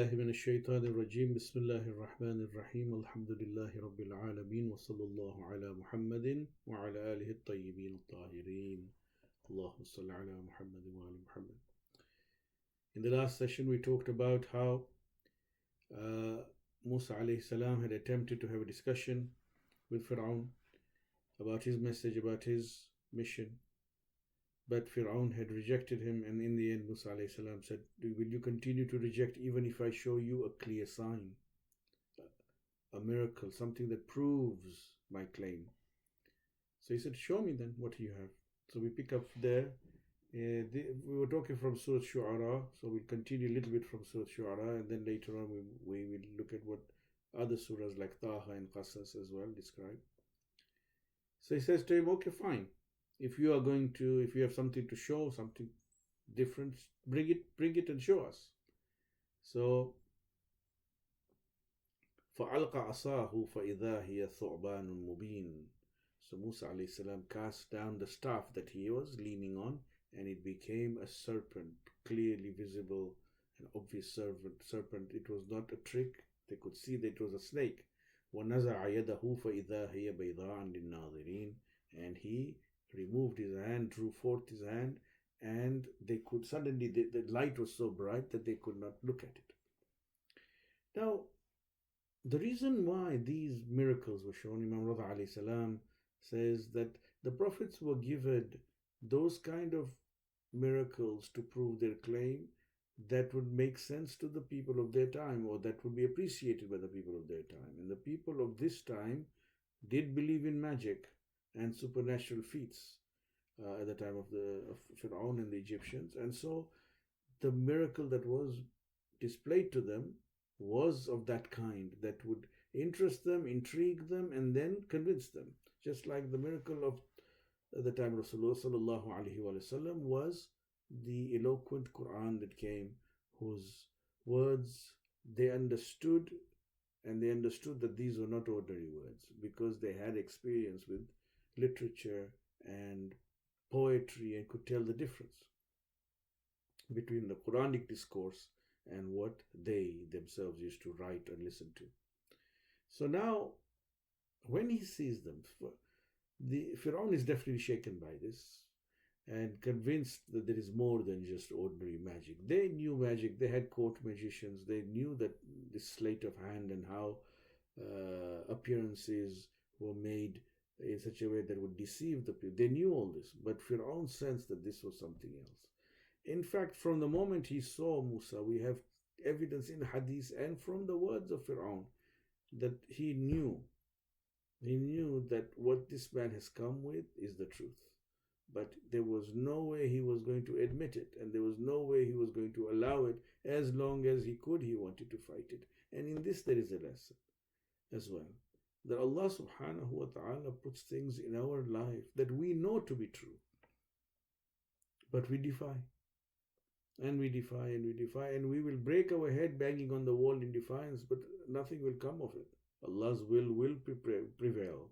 بالله من الشيطان الرجيم بسم الله الرحمن الرحيم الحمد لله رب العالمين وصلى الله على محمد وعلى آله الطيبين الطاهرين اللهم صل على محمد وعلى محمد. In the last session we talked about how Musa alayhi salam had attempted to have a discussion with Fir'aun about his message, about his mission, but Fir'aun had rejected him, and in the end Musa alayhi salam said, will you continue to reject even if I show you a clear sign, a miracle, something that proves my claim? So he said, show me then what you have. So we pick up there. We were talking from Surah Shu'ara, so we'll continue a little bit from Surah Shu'ara, and then later on we will look at what other surahs like Taha and Qasas as well describe. So he says to him, okay, fine. If you have something to show, something different, bring it and show us. So, فَأَلْقَ عَصَاهُ فَإِذَا هِيَ ثُعْبَانٌ مُبِينٌ. So Musa alayhi salam cast down the staff that he was leaning on, and it became a serpent, clearly visible, an obvious serpent. It was not a trick. They could see that it was a snake. وَنَزَعَ يَدَهُ فَإِذَا هِيَ بَيْضَاءٌ لِلنَّاظِرِينَ. And he removed his hand, drew forth his hand, and they could suddenly, the light was so bright that they could not look at it. Now, the reason why these miracles were shown, Imam Rida alayhi salam says that the prophets were given those kind of miracles to prove their claim that would make sense to the people of their time, or that would be appreciated by the people of their time. And the people of this time did believe in magic and supernatural feats at the time of Fir'aun and the Egyptians. And so the miracle that was displayed to them was of that kind that would interest them, intrigue them, and then convince them. Just like the miracle of the time of Rasulullah sallallahu alaihi wasallam was the eloquent Quran that came, whose words they understood, and they understood that these were not ordinary words because they had experience with literature and poetry and could tell the difference between the Quranic discourse and what they themselves used to write and listen to. So now, when he sees them, the Fir'aun is definitely shaken by this and convinced that there is more than just ordinary magic. They knew magic. They had court magicians. They knew that this sleight of hand and how appearances were made in such a way that would deceive the people. They knew all this, but Fir'aun sensed that this was something else. In fact, from the moment he saw Musa, we have evidence in Hadith and from the words of Fir'aun that he knew that what this man has come with is the truth. But there was no way he was going to admit it, and there was no way he was going to allow it. As long as he could, he wanted to fight it. And in this there is a lesson as well, that Allah subhanahu wa ta'ala puts things in our life that we know to be true, but we defy. And we defy and we defy, and we will break our head banging on the wall in defiance, but nothing will come of it. Allah's will prevail.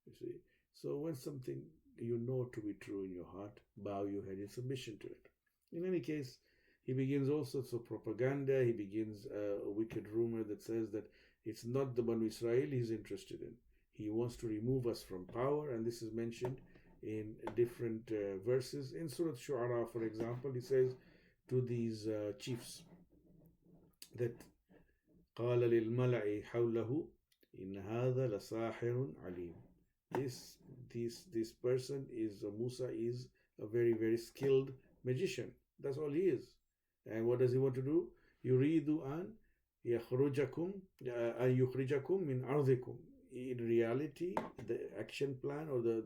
You see. So when something you know to be true in your heart, bow your head in submission to it. In any case, he begins all sorts of propaganda. He begins a wicked rumor that says that it's not the Banu Israel he's interested in. He wants to remove us from power, and this is mentioned in different verses. In Surah Shu'ara, for example, he says to these chiefs that قال للملأ حوله إن هذا لساحر عليم. This person is Musa is a very, very skilled magician. That's all he is. And what does he want to do? يريد أن يخرجكم من أرضكم. In reality, the action plan or the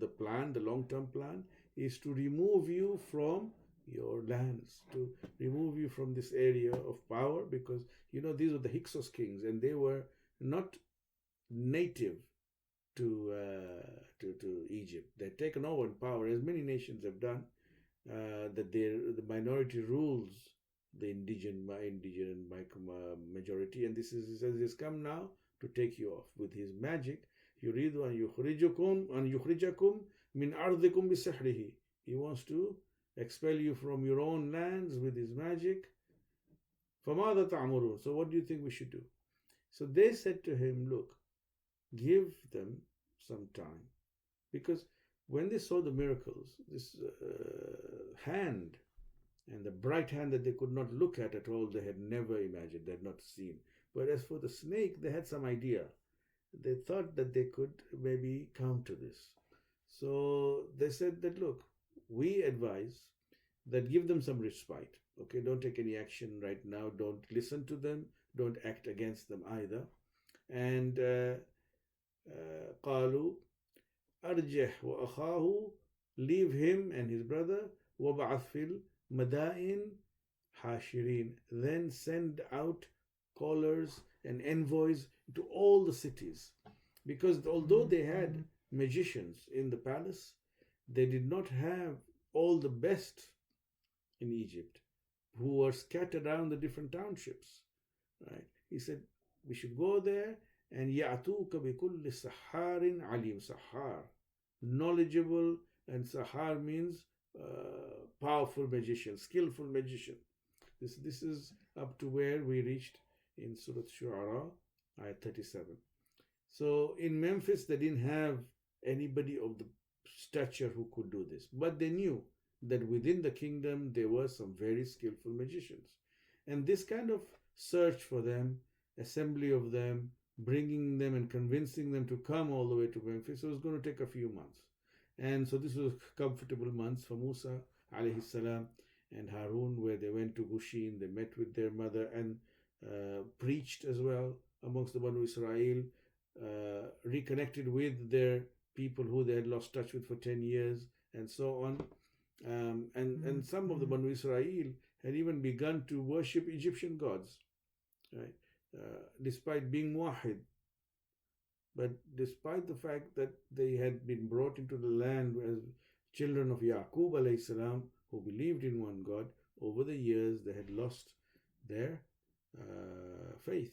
long-term plan is to remove you from your lands, to remove you from this area of power, because these were the Hyksos kings, and they were not native to Egypt. They'd taken over in power, as many nations have done, that the minority rules the indigenous majority, and this is, he says, he's come now to take you off with his magic. يريد أن يخرجكم من أرضكم بسحره. He wants to expel you from your own lands with his magic. فَمَاذَا تَعْمُرُونَ? So what do you think we should do? So they said to him, look, give them some time. Because when they saw the miracles, this hand, and the bright hand that they could not look at all, they had never imagined, they had not seen. But as for the snake, they had some idea. They thought that they could maybe counter this. So they said that, look, we advise that give them some respite. Okay, don't take any action right now. Don't listen to them. Don't act against them either. And قالوا أرجه وأخاه, leave him and his brother, وابعث في المدائن حاشرين, then send out callers and envoys to all the cities. Because although they had magicians in the palace, they did not have all the best in Egypt who were scattered around the different townships. Right? He said, we should go there and يَعْتُوكَ بِكُلِّ سَحَّارٍ عَلِيمٍ. Sahar, knowledgeable, and Sahar means powerful magician, skillful magician. This is up to where we reached in Surah Shu'ara, ayat 37. So in Memphis, they didn't have anybody of the stature who could do this. But they knew that within the kingdom, there were some very skillful magicians. And this kind of search for them, assembly of them, bringing them and convincing them to come all the way to Memphis, was going to take a few months. And so this was comfortable months for Musa alayhi salam and Harun, where they went to Gushin, they met with their mother and preached as well amongst the Banu Israel, reconnected with their people who they had lost touch with for 10 years and so on. And some of the Banu Israel had even begun to worship Egyptian gods, right? Despite being muwahid. But despite the fact that they had been brought into the land as children of Yaqub alayhi salam, who believed in one God, over the years they had lost their faith.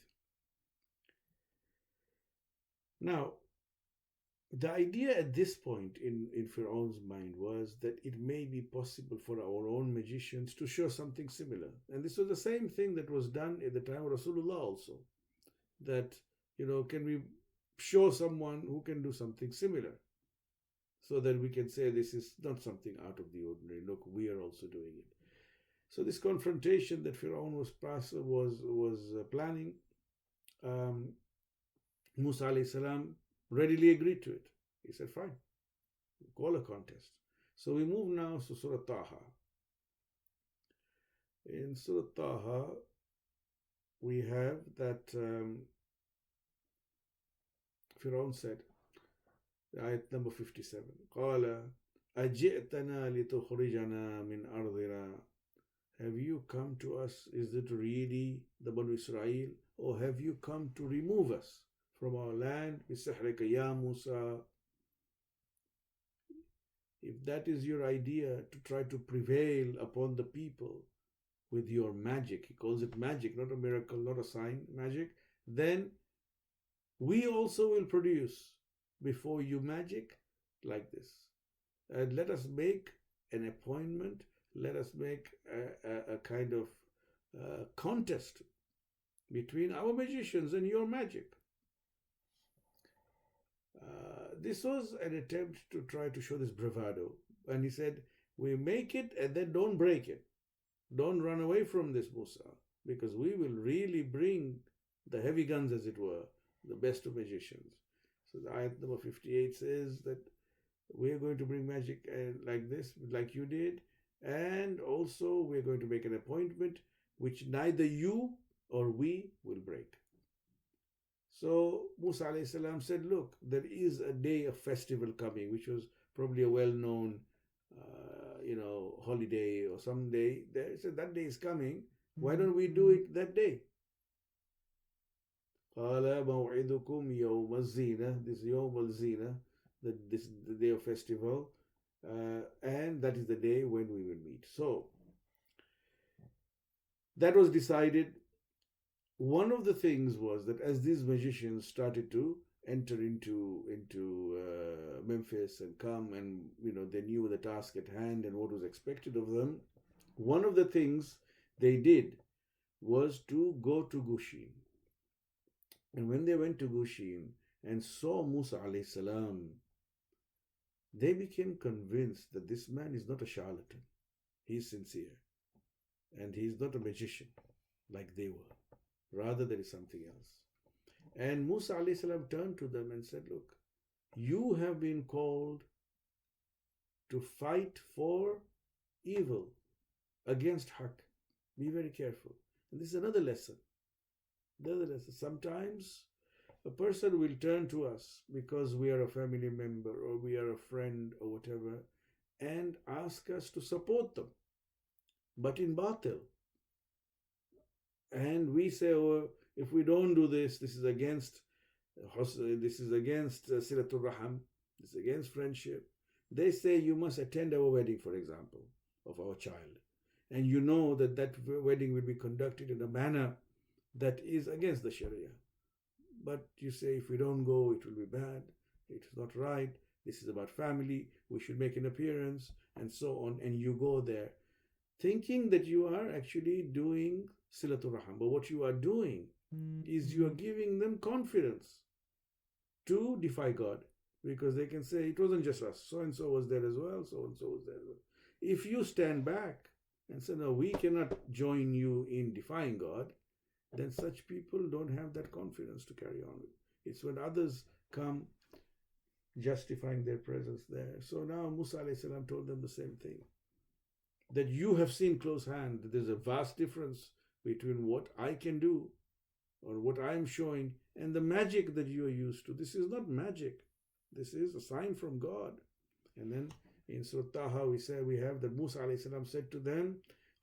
Now, the idea at this point in Fir'aun's mind was that it may be possible for our own magicians to show something similar. And this was the same thing that was done at the time of Rasulullah also. That, can we show someone who can do something similar? So that we can say this is not something out of the ordinary. Look, we are also doing it. So this confrontation that Fir'aun was planning, Musa alayhi salam readily agreed to it. He said, fine, call a contest. So we move now to Surah Taha. In Surah Taha, we have that Fir'aun said, ayat number 57, قَالَ أَجِئْتَنَا لِتُخْرِجَنَا مِنْ أَرْضِنَا. Have you come to us, is it really the Banu Israel, or have you come to remove us from our land? بِسِحْرِكَ يَا Musa. If that is your idea, to try to prevail upon the people with your magic, he calls it magic, not a miracle, not a sign, magic, then we also will produce before you magic like this. And let us make an appointment, let us make a kind of contest between our magicians and your magic. This was an attempt to try to show this bravado. And he said, we make it and then don't break it. Don't run away from this, Musa, because we will really bring the heavy guns, as it were, the best of magicians. So the ayat number 58 says that we are going to bring magic like this, like you did, and also we are going to make an appointment which neither you or we will break. So Musa alayhi salam said, look, there is a day of festival coming, which was probably a well-known holiday or some day. They said that day is coming. Why don't we do it that day? قَالَ مَوْعِدُكُمْ يَوْمَ الزِّينَةِ. This Yawm al-Zina, the day of festival, and that is the day when we will meet. So that was decided. One of the things was that as these magicians started to enter into Memphis and come, and they knew the task at hand and what was expected of them, one of the things they did was to go to Gushin. And when they went to Gushin and saw Musa alayhi salam, they became convinced that this man is not a charlatan. He's sincere. And he's not a magician like they were. Rather, there is something else. And Musa alayhi salam turned to them and said, look, you have been called to fight for evil against haq. Be very careful. And this is another lesson. Sometimes a person will turn to us because we are a family member or we are a friend or whatever and ask us to support them, but in batil. And we say, oh, if we don't do this, this is against Silatul Raham, this is against friendship. They say you must attend our wedding, for example, of our child. And you know that that wedding will be conducted in a manner that is against the Sharia. But you say, if we don't go, it will be bad. It is not right. This is about family. We should make an appearance and so on. And you go there thinking that you are actually doing Silatul Raham. But what you are doing is you are giving them confidence to defy God. Because they can say, it wasn't just us. So-and-so was there as well. So-and-so was there as well. If you stand back and say, no, we cannot join you in defying God, then such people don't have that confidence to carry on with. It's when others come justifying their presence there. So now Musa alayhi salam told them the same thing. That you have seen close hand. There's a vast difference between what I can do or what I am showing and the magic that you are used to. This is not magic. This is a sign from God. And then in Surah Taha we have that Musa alayhi salam said to them,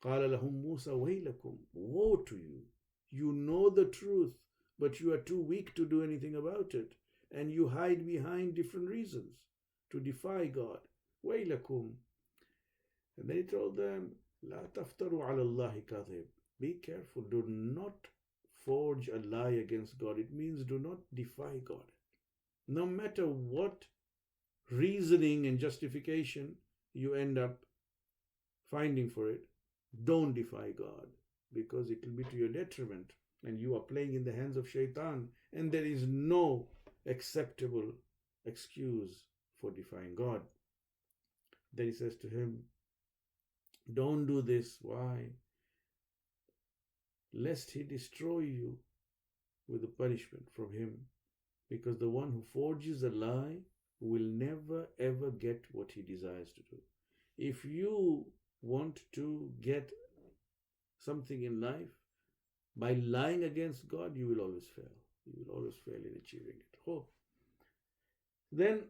قَالَ لَهُمْ مُوسَى وَيْلَكُمْ, woe to you. You know the truth, but you are too weak to do anything about it. And you hide behind different reasons to defy God. وَيْلَكُمْ. And then he told them, لَا تَفْتَرُوا عَلَى اللَّهِ كَذِبٍ. Be careful, do not forge a lie against God. It means do not defy God. No matter what reasoning and justification you end up finding for it, don't defy God, because it will be to your detriment and you are playing in the hands of shaitan, and there is no acceptable excuse for defying God. Then he says to him, don't do this. Why? Lest he destroy you with the punishment from him, because the one who forges a lie will never ever get what he desires to do. If you want to get something in life, by lying against God, you will always fail. You will always fail in achieving it. Oh. Then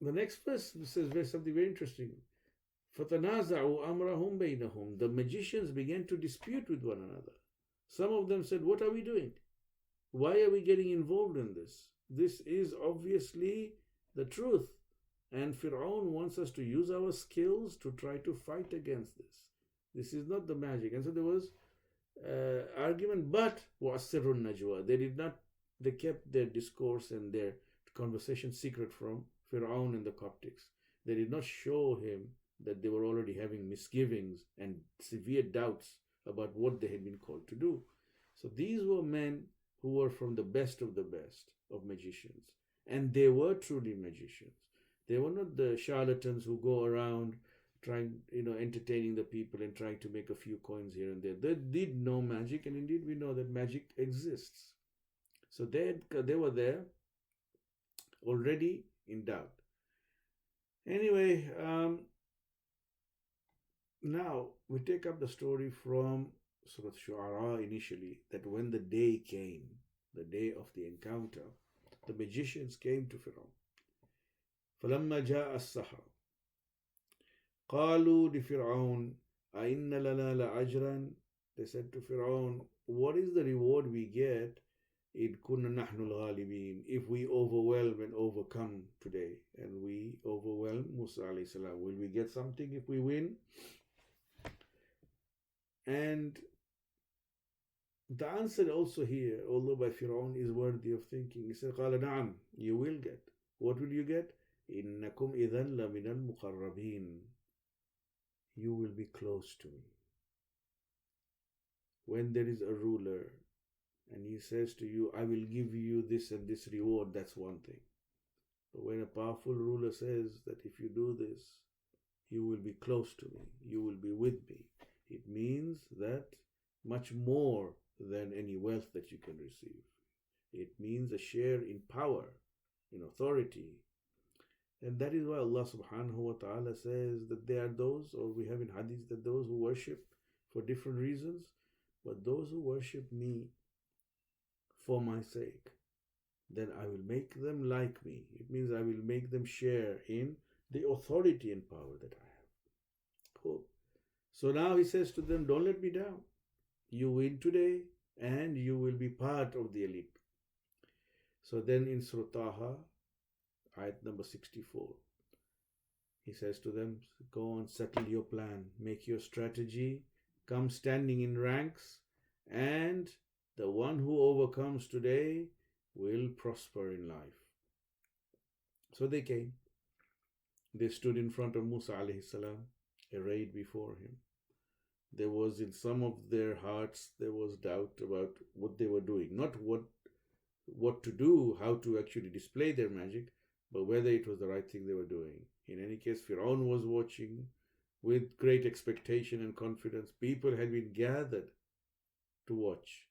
the next verse says something very interesting. فَتَنَازَعُوا أَمْرَهُمْ بَيْنَهُمْ. The magicians began to dispute with one another. Some of them said, what are we doing? Why are we getting involved in this? This is obviously the truth. And Fir'aun wants us to use our skills to try to fight against this. This is not the magic. And so there was argument, but وَأَسِّرُّ النَّجْوَى. They kept their discourse and their conversation secret from Fir'aun and the Coptics. They did not show him that they were already having misgivings and severe doubts about what they had been called to do. So these were men who were from the best of magicians. And they were truly magicians. They were not the charlatans who go around trying, entertaining the people and trying to make a few coins here and there. They did know magic, and indeed we know that magic exists. So they were there already in doubt. Anyway, now we take up the story from Surah Shu'ara initially, that when the day came, the day of the encounter, the magicians came to Fir'aun. فَلَمَّا جَاءَ السَّحَرَةُ قَالُوا لِفِرْعَوْنَ أَإِنَّ لَنَا لَأَجْرًا. They said to Fir'aun, what is the reward we get إِذْ كُنَّا نَحْنُ الْغَالِبِينَ, if we overwhelm and overcome today, and we overwhelm Musa alayhi salam? Will we get something if we win? And the answer also here, although by Fir'aun, is worthy of thinking. He said, قَالَ نَعَمْ, you will get. What will you get? إِنَّكُمْ إِذًا لَمِنَ الْمُقَرَّبِينَ. You will be close to me. when there is a ruler and he says to you, I will give you this and this reward, that's one thing. But when a powerful ruler says that if you do this, you will be close to me, you will be with me, it means that much more than any wealth that you can receive. It means a share in power, in authority. And that is why Allah subhanahu wa ta'ala says that there are those, or we have in hadith, that those who worship for different reasons, but those who worship me for my sake, then I will make them like me. It means I will make them share in the authority and power that I have. Cool. So now he says to them, don't let me down. You win today and you will be part of the elite. So then in Surah Taha, ayat number 64, he says to them, go on, settle your plan, make your strategy, come standing in ranks, and the one who overcomes today will prosper in life. So they came. They stood in front of Musa alayhi salam, arrayed before him. There was in some of their hearts, there was doubt about what they were doing. Not what to do, how to actually display their magic, but whether it was the right thing they were doing. In any case, Fir'aun was watching with great expectation and confidence. People had been gathered to watch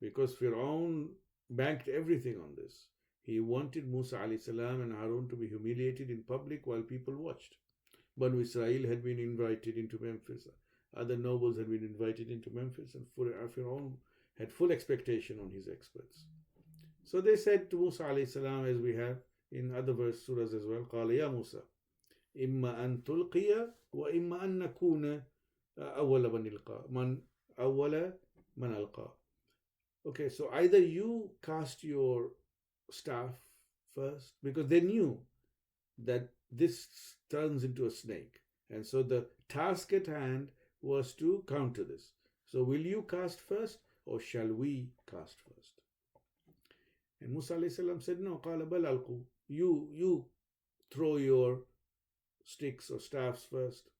because Fir'aun banked everything on this. He wanted Musa alayhi salam and Harun to be humiliated in public while people watched. Banu Israel had been invited into Memphis. Other nobles had been invited into Memphis, and Fir'aun had full expectation on his experts. So they said to Musa alayhi salam, as we have in other surahs as well, قال يا موسى إما أن تلقي وإما أن نكون أول من ألقى. Okay, so either you cast your staff first, because they knew that this turns into a snake, and so the task at hand was to counter this. So will you cast first, or shall we cast first? And Musa alayhi salam said, no, قال بل ألقوا. You throw your sticks or staffs first.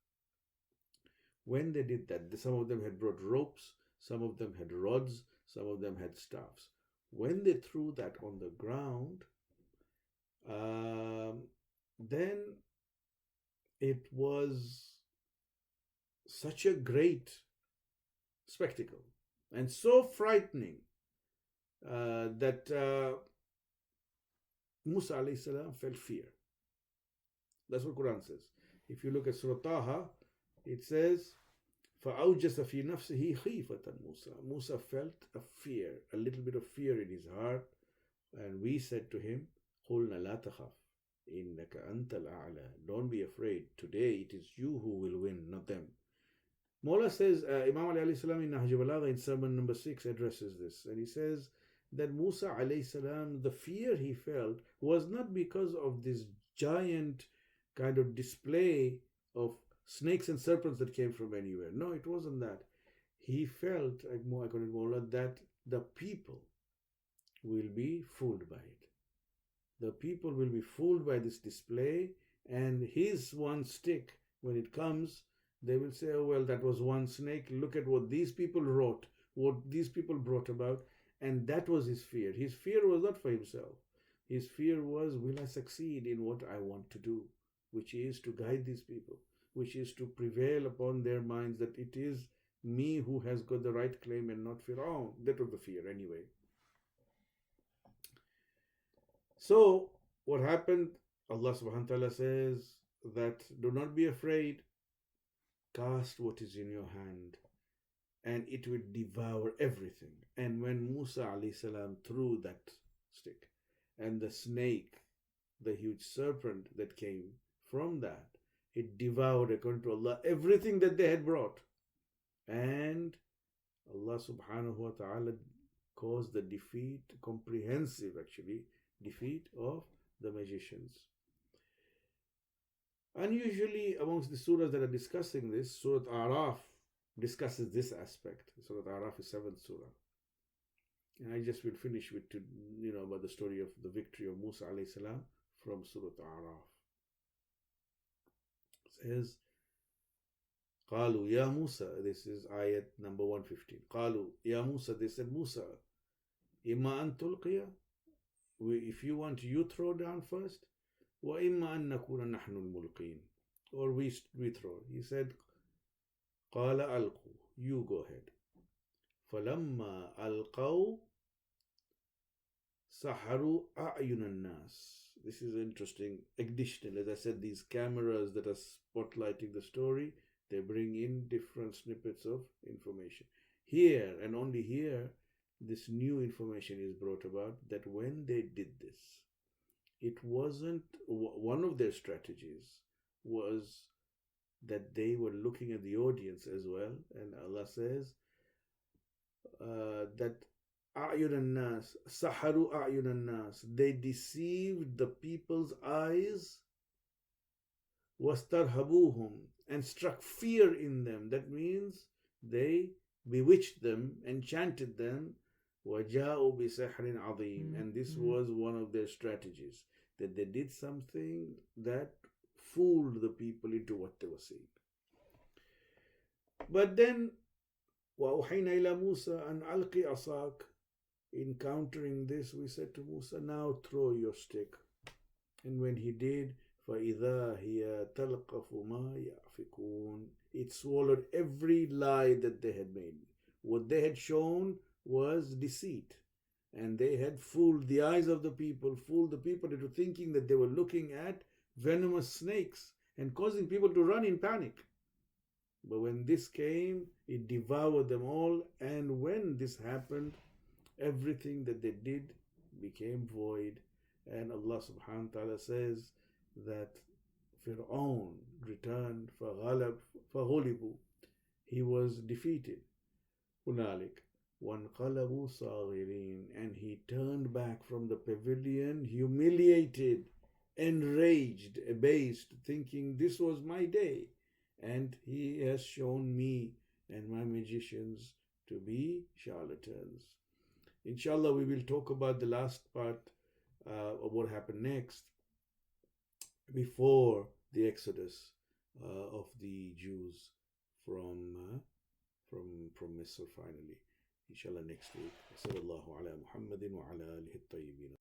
When they did that, some of them had brought ropes, some of them had rods, some of them had staffs. When they threw that on the ground, then it was such a great spectacle and so frightening that Musa alayhi salam felt fear. That's what Quran says. If you look at Surah Taha, it says, فَأَوْجَسَ فِي نَفْسِهِ خِيفَةً Musa. Musa felt a fear, a little bit of fear in his heart. And we said to him, قُلْنَا لَا تَخَفْ إِنَّكَ أَنْتَ الْأَعْلَى. Don't be afraid. Today it is you who will win, not them. Mawla says, Imam Ali alayhi salam in Nahj al-Balagha in sermon number 6 addresses this. And he says that Musa alayhi salam, the fear he felt was not because of this giant kind of display of snakes and serpents that came from anywhere. No, it wasn't that. He felt, according to Mawla, that the people will be fooled by it. The people will be fooled by this display, and his one stick, when it comes, they will say, oh, well, that was one snake. Look at what these people wrote, what these people brought about. And that was his fear. His fear was not for himself. His fear was, will I succeed in what I want to do, which is to guide these people, which is to prevail upon their minds that it is me who has got the right claim and not Fir'aun. That was the fear anyway. So what happened? Allah subhanahu wa ta'ala says that do not be afraid. Cast what is in your hand and it will devour everything. And when Musa alayhi salam threw that stick, and the snake, the huge serpent that came from that, it devoured, according to Allah, everything that they had brought. And Allah subhanahu wa ta'ala caused the defeat, comprehensive actually, defeat of the magicians. Unusually, amongst the surahs that are discussing this, Surah Araf discusses this aspect. Surah Araf is 7th surah. And I just will finish with, about the story of the victory of Musa alayhi salam from Surah Araf. It says, قالوا يا Musa, this is ayat number 115. قالوا يا Musa, they said, Musa, إما أن تلقي, if you want, you throw down first, وإما أن نكون نحن الملقين, or we throw. He said, قال ألقوا, you go ahead. فلما ألقوا سحروا أعين الناس. This is interesting addition. As I said, these cameras that are spotlighting the story, they bring in different snippets of information. Here, and only here, this new information is brought about, that when they did this, it wasn't, one of their strategies was that they were looking at the audience as well. And Allah says that أعين الناس سحروا أعين الناس, they deceived the people's eyes, واسترهبوهم, and struck fear in them. That means they bewitched them, enchanted them. وجاءوا بسحر عظيم, and this was one of their strategies, that they did something that fooled the people into what they were saying. But then وأوحينا إلى موسى أن ألقي عصاك, encountering this, we said to Musa, now throw your stick. And when he did, فإذا هي تلقف ما يأفكون, it swallowed every lie that they had made. What they had shown was deceit, and they had fooled the eyes of the people, fooled the people into thinking that they were looking at venomous snakes and causing people to run in panic. But when this came, it devoured them all, and when this happened, everything that they did became void. And Allah subhanahu wa ta'ala says that Fir'aun returned, فَغُلِبُوا, he was defeated. هُنَالِكَ وَانْقَلَبُوا صَاغِرِينَ, and he turned back from the pavilion humiliated, enraged, abased, thinking this was my day, and he has shown me and my magicians to be charlatans. Inshallah, we will talk about the last part of what happened next before the exodus of the Jews from Misr finally. Inshallah, next week. Sallallahu ala Muhammadin wa ala alihi at-tayyibin.